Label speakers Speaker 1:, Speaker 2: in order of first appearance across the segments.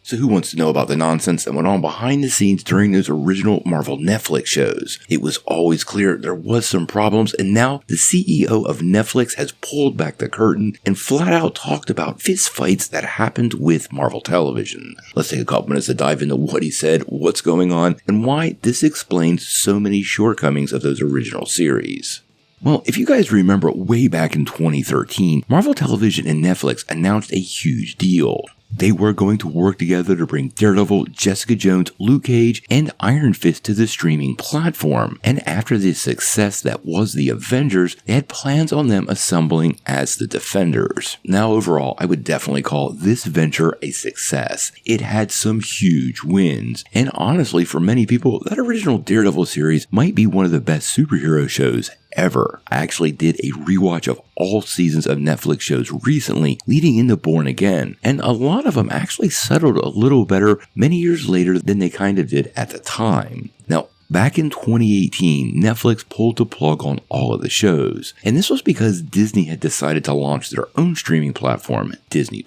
Speaker 1: So who wants to know about the nonsense that went on behind the scenes during those original Marvel Netflix shows? It was always clear there was some problems, and now the CEO of Netflix has pulled back the curtain and flat out talked about fist fights that happened with Marvel Television. Let's take a couple minutes to dive into what he said, what's going on, and why this explains so many shortcomings of those original series. Well, if you guys remember way back in 2013, Marvel Television and Netflix announced a huge deal. They were going to work together to bring Daredevil, Jessica Jones, Luke Cage, and Iron Fist to the streaming platform. And after the success that was the Avengers, they had plans on them assembling as the Defenders. Now overall, I would definitely call this venture a success. It had some huge wins. And honestly, for many people, that original Daredevil series might be one of the best superhero shows ever. I actually did a rewatch of all seasons of Netflix shows recently leading into Born Again, and a lot of them actually settled a little better many years later than they kind of did at the time. Now, back in 2018, Netflix pulled the plug on all of the shows, and this was because Disney had decided to launch their own streaming platform, Disney+.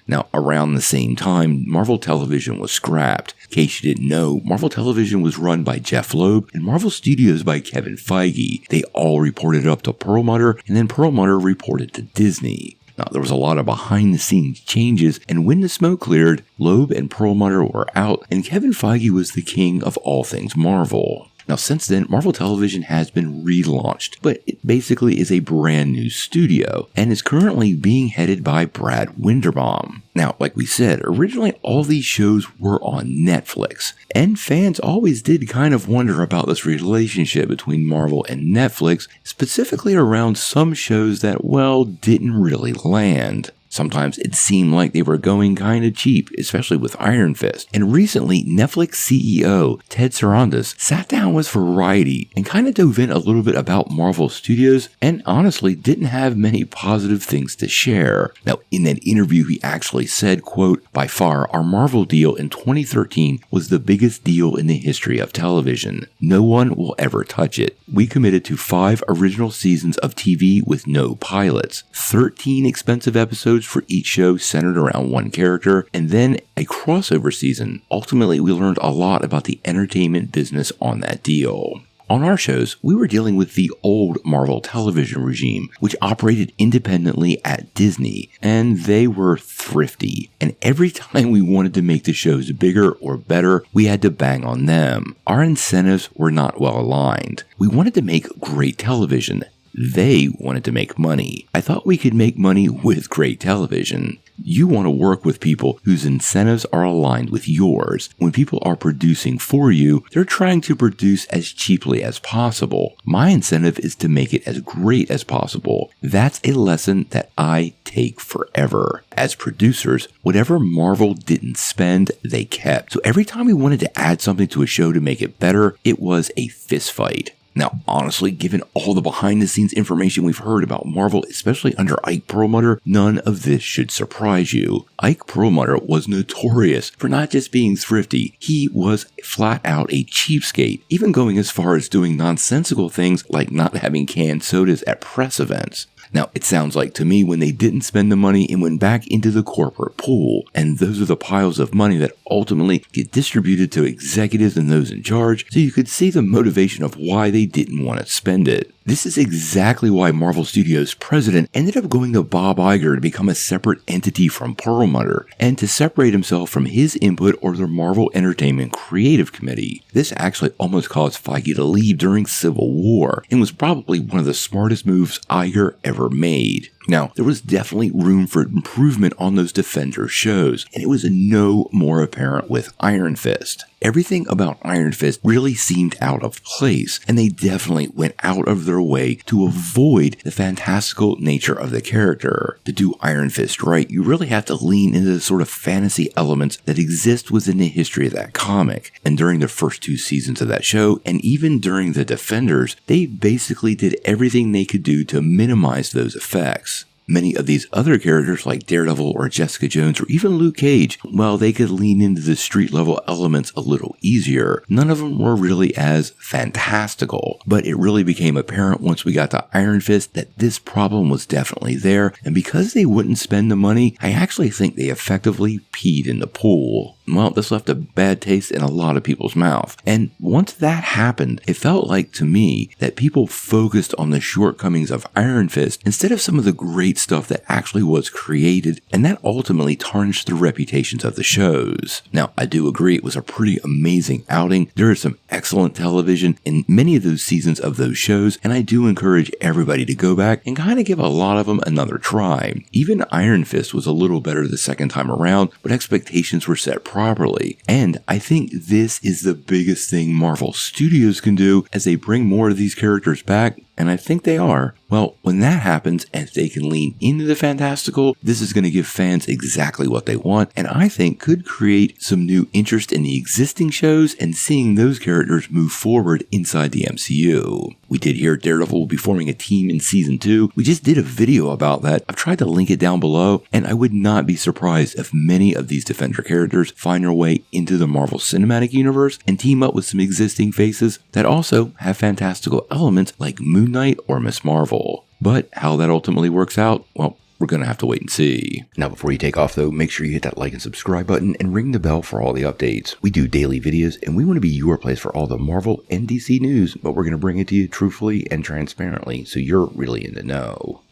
Speaker 1: Now, around the same time, Marvel Television was scrapped. In case you didn't know, Marvel Television was run by Jeff Loeb and Marvel Studios by Kevin Feige. They all reported up to Perlmutter, and then Perlmutter reported to Disney. Now, there was a lot of behind-the-scenes changes, and when the smoke cleared, Loeb and Perlmutter were out, and Kevin Feige was the king of all things Marvel. Now, since then, Marvel Television has been relaunched, but it basically is a brand new studio and is currently being headed by Brad Winderbaum. Now, like we said, originally all these shows were on Netflix, and fans always did kind of wonder about this relationship between Marvel and Netflix, specifically around some shows that, well, didn't really land. Sometimes it seemed like they were going kind of cheap, especially with Iron Fist. And recently, Netflix CEO Ted Sarandos sat down with Variety and kind of dove in a little bit about Marvel Studios and honestly didn't have many positive things to share. Now, in that interview, he actually said, quote, "By far, our Marvel deal in 2013 was the biggest deal in the history of television. No one will ever touch it. We committed to 5 original seasons of TV with no pilots, 13 expensive episodes for each show centered around one character, and then a crossover season. Ultimately, we learned a lot about the entertainment business on that deal." On our shows, we were dealing with the old Marvel Television regime, which operated independently at Disney, and they were thrifty. And every time we wanted to make the shows bigger or better, we had to bang on them. Our incentives were not well aligned. We wanted to make great television. They wanted to make money. I thought we could make money with great television. You want to work with people whose incentives are aligned with yours. When people are producing for you, they're trying to produce as cheaply as possible. My incentive is to make it as great as possible. That's a lesson that I take forever. As producers, whatever Marvel didn't spend, they kept. So every time we wanted to add something to a show to make it better, it was a fist fight. Now, honestly, given all the behind-the-scenes information we've heard about Marvel, especially under Ike Perlmutter, none of this should surprise you. Ike Perlmutter was notorious for not just being thrifty, he was flat out a cheapskate, even going as far as doing nonsensical things like not having canned sodas at press events. Now, it sounds like to me when they didn't spend the money, it went back into the corporate pool, and those are the piles of money that ultimately get distributed to executives and those in charge, so you could see the motivation of why they didn't want to spend it. This is exactly why Marvel Studios' president ended up going to Bob Iger to become a separate entity from Perlmutter, and to separate himself from his input or the Marvel Entertainment Creative Committee. This actually almost caused Feige to leave during Civil War, and was probably one of the smartest moves Iger ever made. Now, there was definitely room for improvement on those Defender shows, and it was no more apparent with Iron Fist. Everything about Iron Fist really seemed out of place, and they definitely went out of their way to avoid the fantastical nature of the character. To do Iron Fist right, you really have to lean into the sort of fantasy elements that exist within the history of that comic. And during the first 2 seasons of that show, and even during the Defenders, they basically did everything they could do to minimize those effects. Many of these other characters like Daredevil or Jessica Jones or even Luke Cage, while they could lean into the street level elements a little easier, none of them were really as fantastical. But it really became apparent once we got to Iron Fist that this problem was definitely there, and because they wouldn't spend the money, I actually think they effectively peed in the pool. Well, this left a bad taste in a lot of people's mouth. And once that happened, it felt like to me that people focused on the shortcomings of Iron Fist instead of some of the great stuff that actually was created, and that ultimately tarnished the reputations of the shows. Now, I do agree it was a pretty amazing outing. There is some excellent television in many of those seasons of those shows, and I do encourage everybody to go back and kind of give a lot of them another try. Even Iron Fist was a little better the second time around, but expectations were set properly. And I think this is the biggest thing Marvel Studios can do as they bring more of these characters back, and I think they are. Well, when that happens and they can lean into the fantastical, this is going to give fans exactly what they want, and I think could create some new interest in the existing shows and seeing those characters move forward inside the MCU. We did hear Daredevil will be forming a team in Season 2. We just did a video about that. I've tried to link it down below, and I would not be surprised if many of these Defender characters find their way into the Marvel Cinematic Universe and team up with some existing faces that also have fantastical elements like Moon Knight or Miss Marvel. But how that ultimately works out, well, we're going to have to wait and see. Now, before you take off, though, make sure you hit that like and subscribe button and ring the bell for all the updates. We do daily videos, and we want to be your place for all the Marvel and DC news, but we're going to bring it to you truthfully and transparently, so you're really in the know.